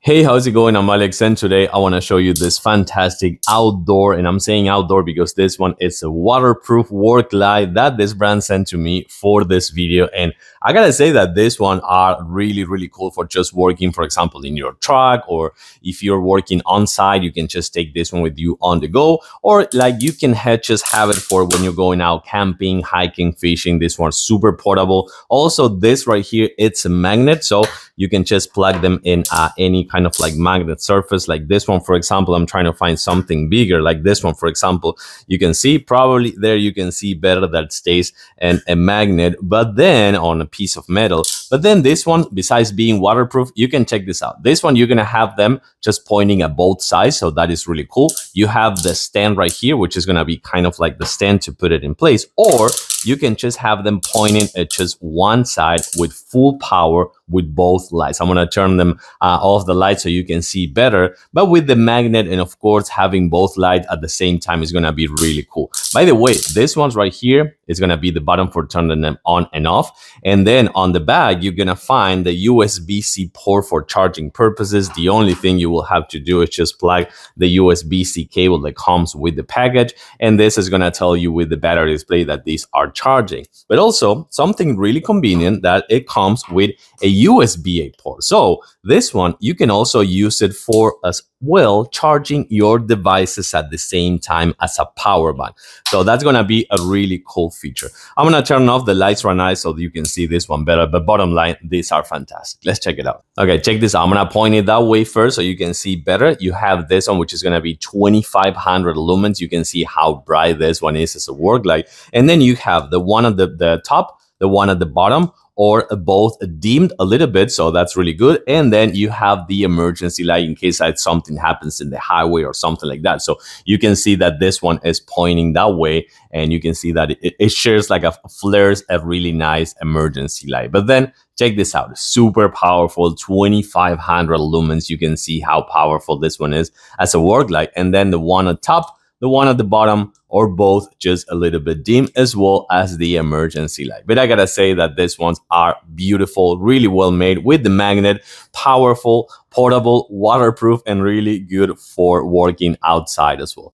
Hey, how's it going? I'm Alex, and today I want to show you this fantastic outdoor, and I'm saying outdoor because this one is a waterproof work light that this brand sent to me for this video. And I gotta say that this one are really cool for just working, for example, in your truck, or if you're working on site, you can just take this one with you on the go, or like you can just have it for when you're going out camping, hiking, fishing. This one's super portable. Also, this right here, it's a magnet, so you can just plug them in any kind of like magnet surface. Like this one, for example, I'm trying to find something bigger like this one, for example. You can see probably there, you can see better that stays a magnet, but then on a piece of metal. But then this one, besides being waterproof, you can check this out. This one, you're gonna have them just pointing at both sides, so that is really cool. You have the stand right here, which is gonna be kind of like the stand to put it in place, or you can just have them pointing at just one side with full power with both lights. I'm gonna turn them off the light so you can see better, but with the magnet, and of course having both lights at the same time is gonna be really cool. By the way, this one's right here is gonna be the button for turning them on and off, and then on the back you're gonna find the USB-C port for charging purposes. The only thing you will have to do is just plug the USB-C cable that comes with the package, and this is gonna tell you with the battery display that these are charging. But also something really convenient, that it comes with a USB-A port. So this one, you can also use it for as well charging your devices at the same time as a power bank. So that's gonna be a really cool feature. I'm gonna turn off the lights right now so you can see this one better, but bottom line, these are fantastic. Let's check it out. Okay, check this out. I'm gonna point it that way first so you can see better. You have this one, which is gonna be 2500 lumens. You can see how bright this one is as a work light. And then you have the one at the top, the one at the bottom, or both dimmed a little bit, so that's really good. And then you have the emergency light in case like something happens in the highway or something like that. So you can see that this one is pointing that way, and you can see that it shares like a flares a really nice emergency light. But then check this out, super powerful, 2500 lumens. You can see how powerful this one is as a work light. And then the one on top, the one at the bottom, or both just a little bit dim, as well as the emergency light. But I gotta say that these ones are beautiful, really well made with the magnet, powerful, portable, waterproof, and really good for working outside as well.